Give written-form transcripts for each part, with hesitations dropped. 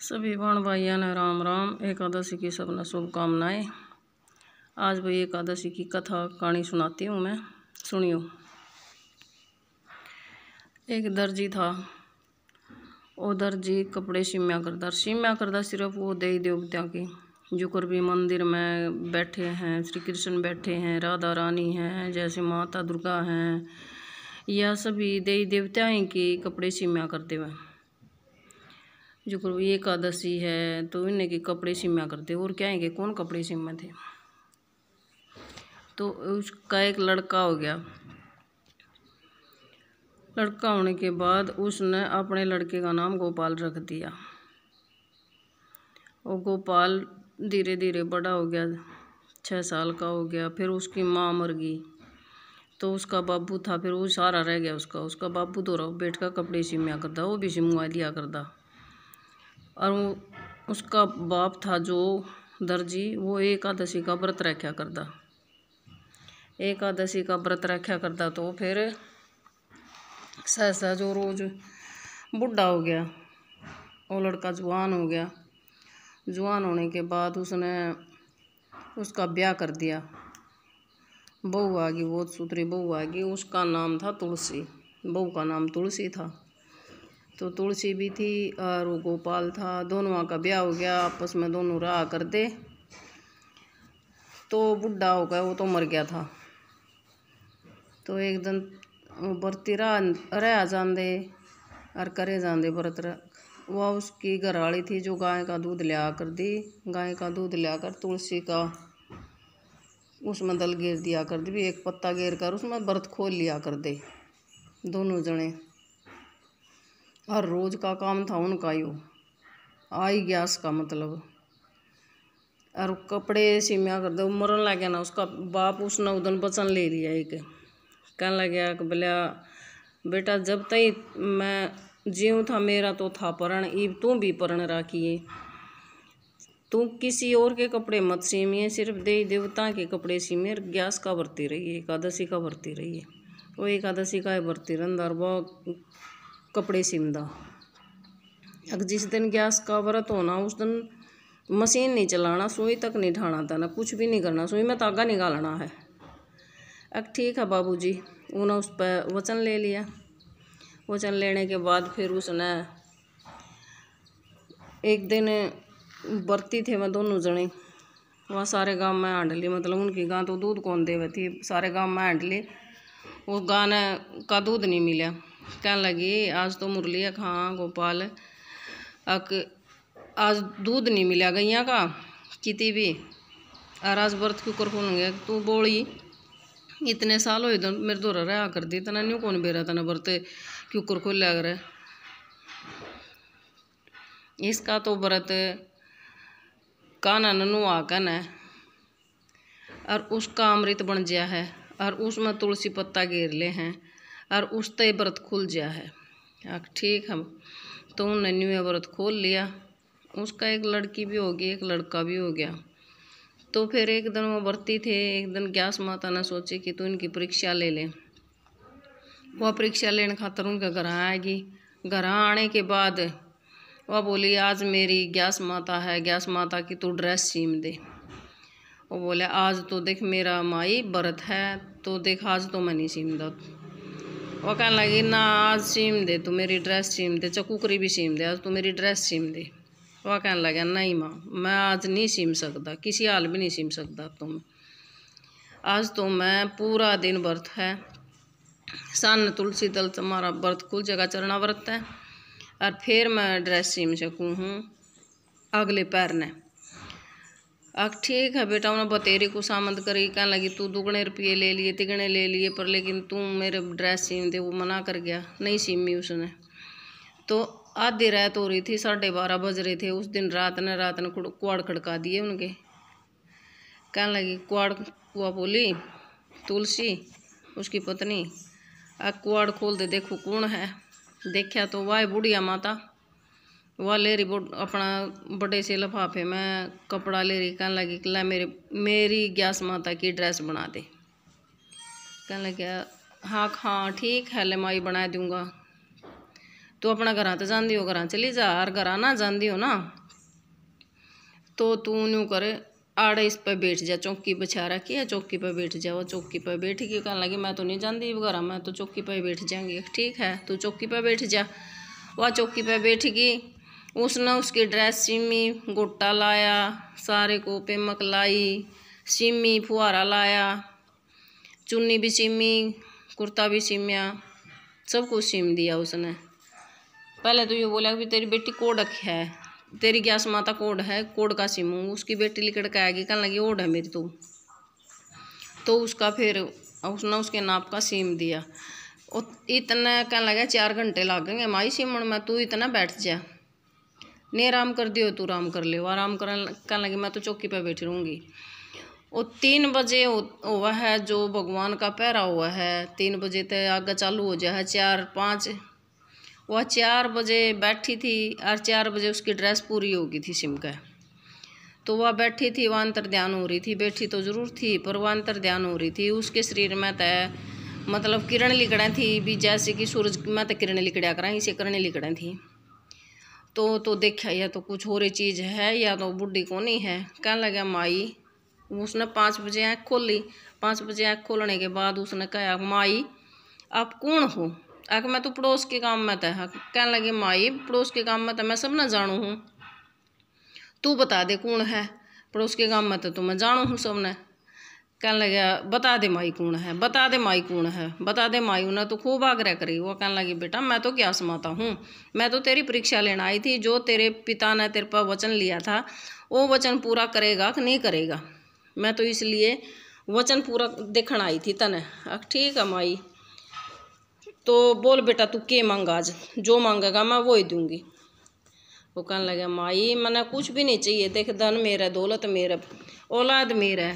सभी बहन भाइयों ने राम राम। एकादशी की सबने शुभकामनाएं। आज भाई एकादशी की कथा कहानी सुनाती हूँ मैं, सुनियो। एक दर्जी था। वो दर्जी कपड़े सिम्या करदा सिर्फ वो देवी देवता की, जो कर भी मंदिर में बैठे हैं। श्री कृष्ण बैठे हैं, राधा रानी हैं, जैसे माता दुर्गा हैं, या सभी देवी देवताएं की कपड़े सिम्या करते हुए। जो कर एकादशी है तो इन्हें के कपड़े सिम्या करते, और क्या है कि कौन कपड़े सिम्या थे। तो उसका एक लड़का हो गया। लड़का होने के बाद उसने अपने लड़के का नाम गोपाल रख दिया। और गोपाल धीरे धीरे बड़ा हो गया, 6 साल का हो गया। फिर उसकी माँ मर गई, तो उसका बाबू था, फिर वो सारा रह गया उसका बाबू तो रहो बैठ का कपड़े सिम्या करता, वो भी सिमवा दिया करता। और उसका बाप था जो दर्जी, वो एकादशी का व्रत रखा करता। एकादशी का व्रत रखा करता तो फिर सहसा जो रोज बुढ़ा हो गया, वो लड़का जवान हो गया। जवान होने के बाद उसने उसका ब्याह कर दिया। बहू आ गई, बहुत सुथरी बहू आ गई। उसका नाम था तुलसी, बहू का नाम तुलसी था। तो तुलसी भी थी और वो गोपाल था। दोनों का ब्याह हो गया, आपस में दोनों रहा कर दे। तो बुढ़ा हो गया, वो तो मर गया था। तो एक दिन बरती रह जाते और करे जाते व्रत। वह उसकी घरवाली थी जो गाय का दूध लिया कर दी। गाय का दूध लिया कर तुलसी का उसमें दल घेर दिया कर दी, एक पत्ता घेर कर उसमें व्रत खोल लिया कर दे दोनों जने। और रोज का काम था उनका यो आई गैस का मतलब। और कपड़े सिम्या कर दे। मरन लग गया ना उसका बाप, उसने उदन वचन ले लिया। एक कहने लग गया कि बोला बेटा, जब तक मैं जीव था मेरा तो था परण, इब तू भी परण राखिए। तू किसी और के कपड़े मत सीमिए, सिर्फ देवी देवता के कपड़े सीमिए। गैस का भरती रहिए, एकादशी का भरती रहिए। वो एकादशी का भरती रंदार वो कपड़े सिमदा। अब जिस दिन गैस का व्रत होना उस दिन मशीन नहीं चलाना, सुई तक नहीं ढाना था, ना कुछ भी नहीं करना, सुई में धागा निकालना है। अब ठीक है बाबूजी, उन्होंने उस पर वचन ले लिया। वचन लेने के बाद फिर उसने एक दिन बरती थे वह दोनों जने, वह सारे गांव में हांडली, मतलब उनकी गां तो दूध कौन देवे थी, सारे गांव में हांडली। उस गां ने का दूध नहीं मिला। कहने लगी आज तो मुरली है हाँ गोपाल, आज दूध नहीं मिला गैया का किती भी, और आज व्रत क्यों कर खोलेंगे। तू बोली इतने साल हो इधर मेरे दो रहा कर दी, तना न्यू कौन बेरा तना व्रत क्यों कर खोल लग रहा। इसका तो व्रत काना ननु आकन है और उसका अमृत बन गया है, और उसमें तुलसी पत्ता घेर ले हैं और उसते व्रत खुल गया है। ठीक है, तो उन्होंने न्यू व्रत खोल लिया। उसका एक लड़की भी होगी, एक लड़का भी हो गया। तो फिर एक दिन वो बरती थे, एक दिन ग्यास माता ने सोची कि तू इनकी परीक्षा ले ले। वह परीक्षा लेने खातर उनके घर आएगी। घर आने के बाद वह बोली आज मेरी ग्यास माता है, ग्यास माता की तू ड्रेस सीम दे। वो बोले आज तो देख मेरा माई व्रत है, तो देख आज तो मैं नहीं सीम दा। वो कहने लगी ना आज सीम दे, तू मेरी ड्रेस सीम दे, चकुकरी भी सीम दे, आज तू मेरी ड्रेस सीम दे। वह कहने लगा नहीं माँ, मैं आज नहीं सीम सकता, किसी हाल भी नहीं सीम सकता तुम। आज तो मैं पूरा दिन व्रत है, सन तुलसी दल तुम्हारा व्रत खुल जगह चरना व्रत है, और फिर मैं ड्रेस सीम सकूँ हूँ अगले पैर ने। अब ठीक है बेटा, उन्हें बतेरी को सामंत करी। कहने लगी तू दुगने रुपये ले लिए तिगने ले लिए, पर लेकिन तू मेरे ड्रेस सीम दे। वो मना कर गया, नहीं सीमी उसने। तो आधी रात हो रही थी, 12:30 बज रहे थे उस दिन। रात ने कुआड़ खड़का दिए उनके। कहने लगी कुआड़, कुआ बोली तुलसी उसकी पत्नी, अब कुआड़ खोल दे देखो कौन है। देखा तो वाह बुढ़िया माता, वह ले रही अपना बड़े से लिफाफे में कपड़ा ले रही। कहने लगी कि ला मेरी ग्यास माता की ड्रेस बना दे। कहने लगे हाँ हाँ ठीक है ले माई बना दूंगा। तू अपना घर तो जान हो, घर चली जा, और घर ना जान हो ना तो तू न्यू करे आड़े इस पर बैठ जा, चौकी बिछा रखी है, चौकी पर बैठ जा। वो चौकी पर बैठ गई, कहने लगी मैं तो नहीं जानती घर, मैं तो चौकी पर बैठ जाऊंगी। ठीक है तू चौकी पर बैठ जा। वह चौकी पर बैठ गई, उसने उसकी ड्रेस सिमी, गोटा लाया, सारे को पेमक लाई, सिमी फुहारा लाया, चुन्नी भी सिमी, कुर्ता भी सिमिया, सब कुछ सिम दिया उसने। पहले तो ये बोला कि तेरी बेटी कोड है, तेरी ग्यास माता कोड है, कोड का सिमू। उसकी बेटी लिकड़ के आएगी, कहने लगी ओड है मेरी तो उसका फिर उसने उसके नाप का सिम दिया। और इतना कहने लगा 4 घंटे लगेंगे माई सिमण में, तू इतना बैठ जा, नहीं आराम कर दियो, तू आराम कर ले। आराम कहने लगी मैं तो चौकी पर बैठी रहूँगी। और 3 बजे हुआ है जो भगवान का पहरा हुआ है, 3 बजे तक आगे चालू हो जाए है, 4-5। वह 4 बजे बैठी थी और 4 बजे उसकी ड्रेस पूरी हो गई थी सिम का। तो वह बैठी थी, वह अंतर ध्यान हो रही थी, बैठी तो ज़रूर थी पर वह अंतर ध्यान हो रही थी। उसके शरीर में तय मतलब किरण लिकड़ें थी भी, जैसे कि सूरज में तो किरण लिकड़ा करा, इसे किरणें लिकड़ें थी। तो देखा या तो कुछ हो रही चीज़ है या तो बुढ़ी को नहीं है। कहने लगा माई, उसने 5 बजे आँख खोली। 5 बजे आँख खोलने के बाद उसने कहा माई आप कौन हो? आख मैं तो पड़ोस के काम में था। कहने लगे माई पड़ोस के काम में तो मैं सब ना जानू हूँ, तू बता दे कौन है? पड़ोस के काम में तो मैं जानू हूँ सब ने। कहने लगे बता दे माई कौन है, बता दे माई कौन है, बता दे माई। उन्हें तो खूब आग्रह करी। वो कहने लगी बेटा मैं तो क्या समाता हूँ, मैं तो तेरी परीक्षा लेना आई थी। जो तेरे पिता ने तेरे पर वचन लिया था वो वचन पूरा करेगा कि नहीं करेगा, मैं तो इसलिए वचन पूरा देखने आई थी तने। ठीक है माई, तो बोल बेटा तू के मांगा, आज जो मांगेगा मैं वो ही दूंगी। वो कहने लगा माई मैंने कुछ भी नहीं चाहिए, देख धन मेरा, दौलत मेरा, औलाद मेरा,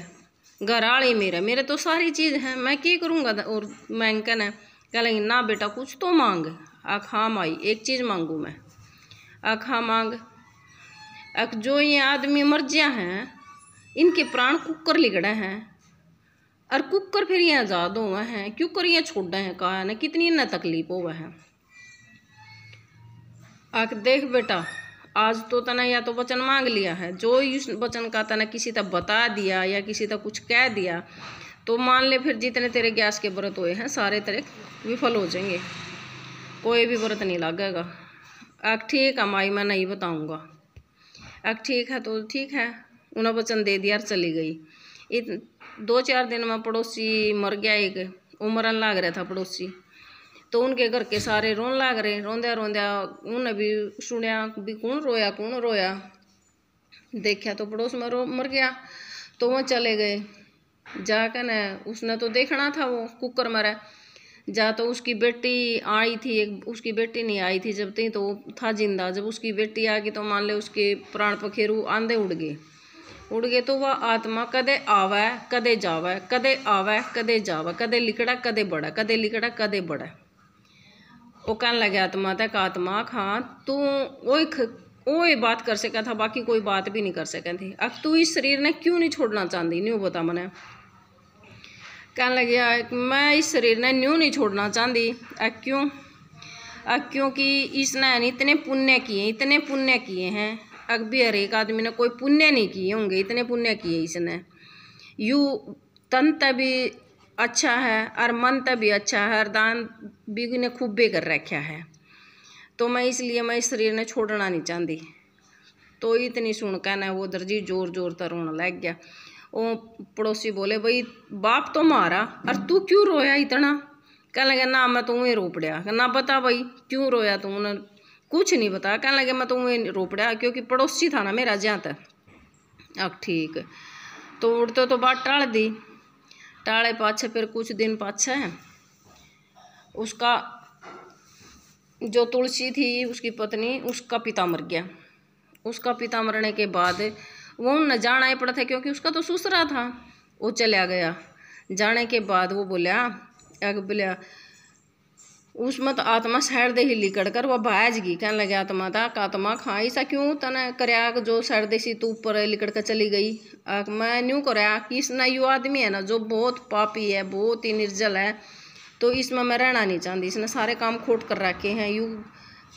घर आली मेरा, मेरे तो सारी चीज़ है, मैं क्या करूँगा और मांगकर है। कह लगी ना बेटा कुछ तो मांग। आख हाँ माई एक चीज़ मांगू मैं। आख हाँ मांग। आख जो ये आदमी मर गया हैं इनके प्राण कुकर लिगड़े हैं और कुकर फिर यहाँ आज़ाद हुए हैं, क्यों कर यहाँ छोड़े हैं, कहा है ना कितनी न तकलीफ हुआ है। आख देख बेटा आज तो तना या तो वचन मांग लिया है, जो इस वचन का तना किसी तक बता दिया या किसी तक कुछ कह दिया तो मान ले फिर जितने तेरे गैस के व्रत हुए हैं सारे तेरे विफल हो जाएंगे, कोई भी व्रत नहीं लगेगा। आख ठीक है माई मैं नहीं बताऊंगा। आख ठीक है तो ठीक है, उन्हें वचन दे दिया और चली गई। 2-4 दिन में पड़ोसी मर गया, एक उमरन लाग रहा था पड़ोसी। तो उनके घर के सारे रोन लाग रहे, रोंद्या रोंद्या उन्हें भी सुनिया भी कौन रोया कौन रोया। देखा तो पड़ोस में मर गया। तो वह चले गए जाकर न, उसने तो देखना था वो कुकर मरा। जा तो उसकी बेटी आई थी, एक उसकी बेटी नहीं आई थी जब तक तो था जिंदा। जब उसकी बेटी आ गई तो मान ले उसके प्राण पखेरु आंधे उड़ गए। तो वह आत्मा कदे आवे कदे जावे, कदे आवे कदे जावे, कदे लिकड़ा कदे बड़ा, कदे लिकड़ा कदे बड़ा। वो कहने लगे आत्मा तक आत्मा हाँ तू वो बात कर सका था, बाकी कोई बात भी नहीं कर सके थी। अब तू इस शरीर ने क्यों नहीं छोड़ना चाहती, न्यू बता मने। कहने लगे मैं इस शरीर ने न्यू नहीं छोड़ना चाहती। क्यों? क्योंकि इसने इतने पुण्य किए हैं। अब भी हर एक आदमी ने कोई पुण्य नहीं किए होंगे, इतने पुण्य किए इसने। यू तन तभी अच्छा है और मन तभी अच्छा है और दान भी ने खूब बे कर रखा है। तो मैं इसलिए मैं इस शरीर ने छोड़ना नहीं चाहती। तो इतनी सुनकर ना वो दर्जी जोर जोर तर रोने लग गया। वो पड़ोसी बोले भाई बाप तो मारा और तू क्यों रोया इतना? कहने लगे ना मैं तो वहीं रो पड़ा। ना बता भाई क्यों रोया तू? उन्होंने कुछ नहीं बता। कहने लगे मैं तो वहीं रो पड़ा क्योंकि पड़ोसी था ना मेरा जहाँ तक। अब ठीक तो उड़ते तो बात टाल दी। टाले पाछे फिर कुछ दिन पाछे उसका जो तुलसी थी उसकी पत्नी, उसका पिता मर गया। उसका पिता मरने के बाद वो न जाना ही पड़ा था क्योंकि उसका तो ससुरा था। वो चला गया। जाने के बाद वो बोला उसमें तो आत्मा साइड दे ही लिकड़ कर वह भाज गई। कहने लगे आत्मा था आत्मा खा ऐसा क्यों तने करया जो साइड दे सी तू ऊपर लिकड़ कर चली गई। मैं न्यू करया कि इसना यू आदमी है ना जो बहुत पापी है, बहुत ही निर्जल है, तो इसमें मैं रहना नहीं चाहती। इसने सारे काम खोट कर रखे हैं। यू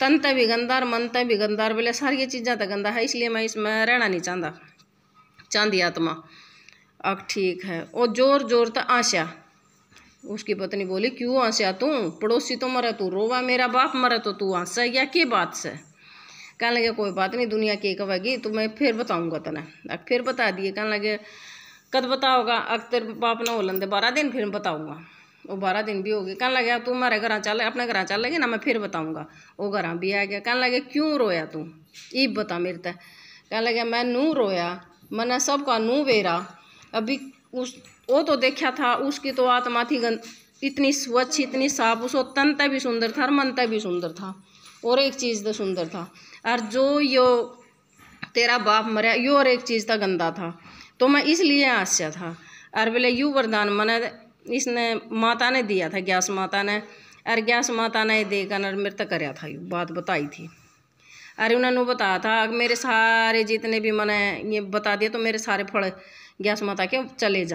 तन ते भी गंदा और मन ते भी गंदा, बोले सारी चीज़ें तो गंदा है, इसलिए मैं इसमें रहना नहीं चाहता, चांदी आत्मा। अब ठीक है। और जोर जोर तक आशा, उसकी पत्नी बोली क्यों आशा तू, पड़ोसी तो मरे तू रोवा, मेरा बाप मरे तो तू हंसा, या के बात से। कहने लगे कोई बात नहीं, दुनिया की कहेगी, तो मैं फिर बताऊंगा तने। अब फिर बता दिए। कहने लगे कद बताओगा, अब तेरे बाप ने बोलन दे 12 दिन, फिर बताऊंगा। वो 12 दिन भी हो गए। कहने लगे तू हमारे घर चल, अपने घर चल लगे ना, मैं फिर बताऊंगा। वो घर भी आ गया। कहने लगे क्यों रोया तू, ईब बता मेरे तक। कहने लगे मैं नू रोया, मैंने सबका नू बेरा, अभी उस वो तो देखा था, उसकी तो आत्मा थी इतनी स्वच्छ, इतनी साफ, उसको तन तक भी सुंदर था और मन तक भी सुंदर था, और एक चीज़ तो सुंदर था। और जो यो तेरा बाप मरा, यो और एक चीज़ था गंदा था, तो मैं इसलिए हास्या था। और बोले यू वरदान मैंने इसने माता ने दिया था, ग्यास माता ने, और ग्यास माता ने देकर मेरे तक कराया था, यू बात बताई थी। अरे उन्होंने बताया था मेरे सारे जितने भी मैंने ये बता दिया, तो मेरे सारे फल ग्यास माता के चले जा।